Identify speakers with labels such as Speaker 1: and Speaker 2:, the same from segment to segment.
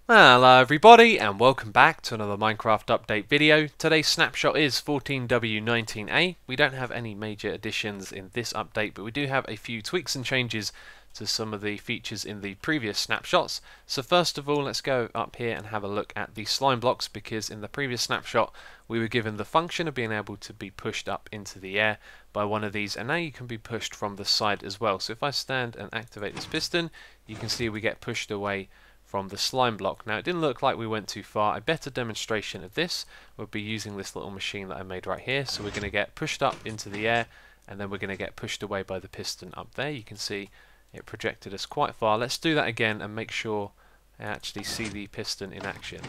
Speaker 1: Hello everybody and welcome back to another Minecraft update video. Today's snapshot is 14w19a. We don't have any major additions in this update, but we do have a few tweaks and changes to some of the features in the previous snapshots. So first of all, let's go up here and have a look at the slime blocks, because in the previous snapshot we were given the function of being able to be pushed up into the air by one of these, and now you can be pushed from the side as well. So if I stand and activate this piston, you can see we get pushed away from the slime block. Now it didn't look like we went too far. A better demonstration of this would be using this little machine that I made right here. So we're going to get pushed up into the air, and then we're going to get pushed away by the piston up there. You can see it projected us quite far. Let's do that again and make sure I actually see the piston in action.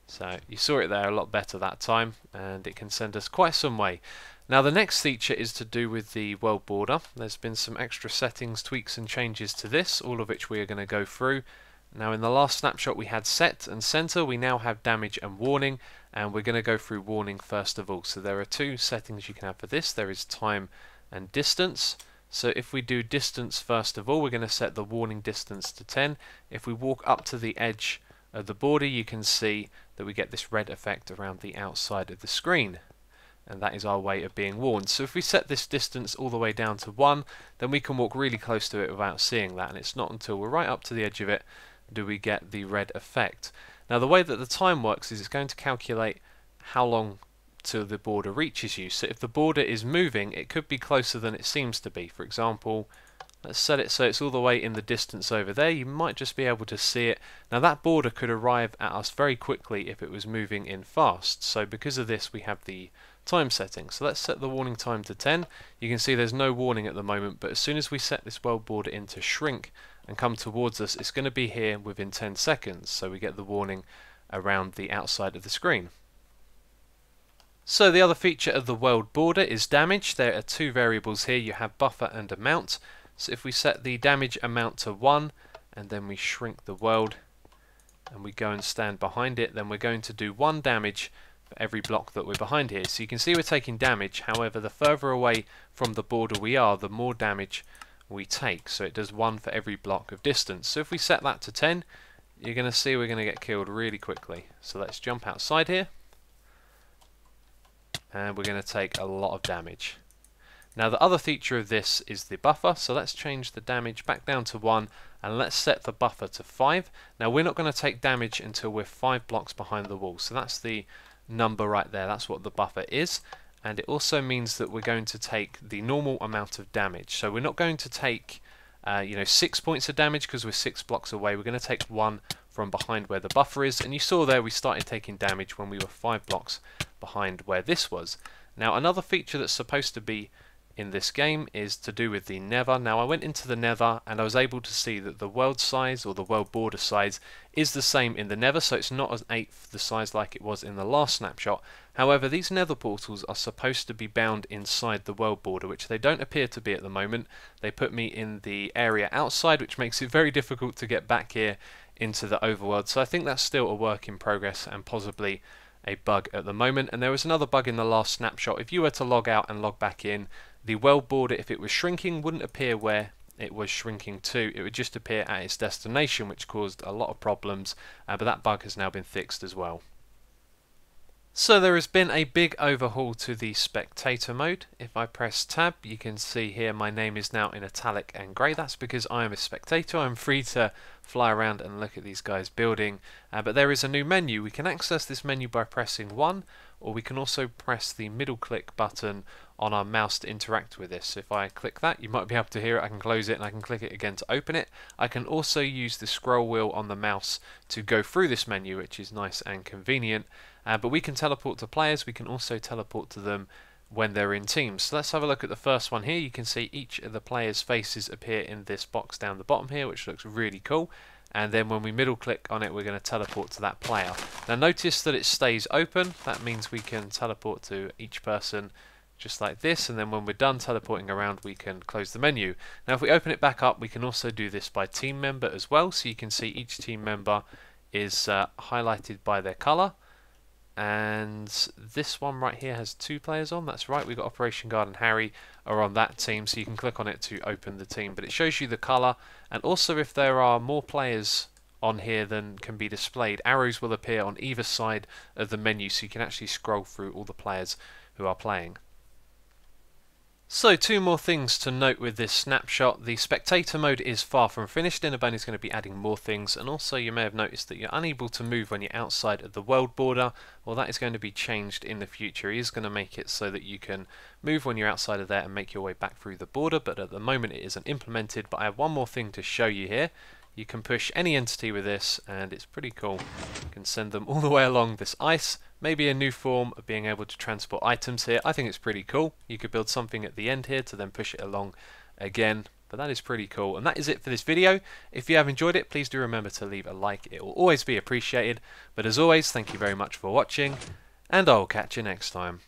Speaker 1: So you saw it there a lot better that time, and it can send us quite some way. Now the next feature is to do with the world border. There's been some extra settings, tweaks and changes to this, all of which we are going to go through. Now in the last snapshot we had set and center, we now have damage and warning, and we're going to go through warning first of all. So there are two settings you can have for this. There is time and distance. So if we do distance first of all, we're going to set the warning distance to 10. If we walk up to the edge of the border, you can see that we get this red effect around the outside of the screen, and that is our way of being warned. So if we set this distance all the way down to 1, then we can walk really close to it without seeing that, and it's not until we're right up to the edge of it do we get the red effect. Now the way that the time works is it's going to calculate how long till the border reaches you. So if the border is moving, it could be closer than it seems to be. For example, let's set it so it's all the way in the distance over there. You might just be able to see it. Now that border could arrive at us very quickly if it was moving in fast. So because of this we have the time setting. So let's set the warning time to 10. You can see there's no warning at the moment, but as soon as we set this world border in to shrink and come towards us, it's going to be here within 10 seconds. So we get the warning around the outside of the screen. So the other feature of the world border is damage. There are two variables here. You have buffer and amount. So if we set the damage amount to 1 and then we shrink the world and we go and stand behind it, then we're going to do 1 damage for every block that we're behind here. So you can see we're taking damage. However, the further away from the border we are, the more damage we take. So it does 1 for every block of distance. So if we set that to 10, you're going to see we're going to get killed really quickly. So let's jump outside here, and we're going to take a lot of damage. Now the other feature of this is the buffer, so let's change the damage back down to 1 and let's set the buffer to 5. Now we're not going to take damage until we're 5 blocks behind the wall, so that's the number right there. That's what the buffer is, and it also means that we're going to take the normal amount of damage. So we're not going to take 6 points of damage because we're 6 blocks away. We're going to take 1 from behind where the buffer is, and you saw there we started taking damage when we were 5 blocks behind where this was. Now another feature that's supposed to be in this game is to do with the nether. Now I went into the nether and I was able to see that the world size, or the world border size, is the same in the nether, so it's not an eighth the size like it was in the last snapshot. However, these nether portals are supposed to be bound inside the world border, which they don't appear to be at the moment. They put me in the area outside, which makes it very difficult to get back here into the overworld, so I think that's still a work in progress and possibly a bug at the moment. And there was another bug in the last snapshot. If you were to log out and log back in, the world border, if it was shrinking, wouldn't appear where it was shrinking to. It would just appear at its destination, which caused a lot of problems, but that bug has now been fixed as well. So there has been a big overhaul to the Spectator mode. If I press tab, you can see here my name is now in italic and grey. That's because I am a spectator. I'm free to fly around and look at these guys building, but there is a new menu. We can access this menu by pressing 1, or we can also press the middle click button on our mouse to interact with this. So if I click that, you might be able to hear it. I can close it and I can click it again to open it. I can also use the scroll wheel on the mouse to go through this menu, which is nice and convenient. But we can teleport to players. We can also teleport to them when they're in teams. So let's have a look at the first one here. You can see each of the players' faces appear in this box down the bottom here, which looks really cool. And then when we middle click on it, we're going to teleport to that player. Now notice that it stays open. That means we can teleport to each person just like this, and then when we're done teleporting around, we can close the menu. Now if we open it back up, we can also do this by team member as well. So you can see each team member is highlighted by their colour. And this one right here has 2 players on. That's right, we've got Operation Guard and Harry are on that team, so you can click on it to open the team. But it shows you the colour, and also if there are more players on here than can be displayed. Arrows will appear on either side of the menu, so you can actually scroll through all the players who are playing. So, two more things to note with this snapshot. The spectator mode is far from finished. Innobone is going to be adding more things, and also you may have noticed that you're unable to move when you're outside of the world border. Well, that is going to be changed in the future. He is going to make it so that you can move when you're outside of there and make your way back through the border, but at the moment it isn't implemented. But I have one more thing to show you here. You can push any entity with this, and it's pretty cool. You can send them all the way along this ice. Maybe a new form of being able to transport items here. I think it's pretty cool. You could build something at the end here to then push it along again. But that is pretty cool. And that is it for this video. If you have enjoyed it, please do remember to leave a like. It will always be appreciated. But as always, thank you very much for watching, and I'll catch you next time.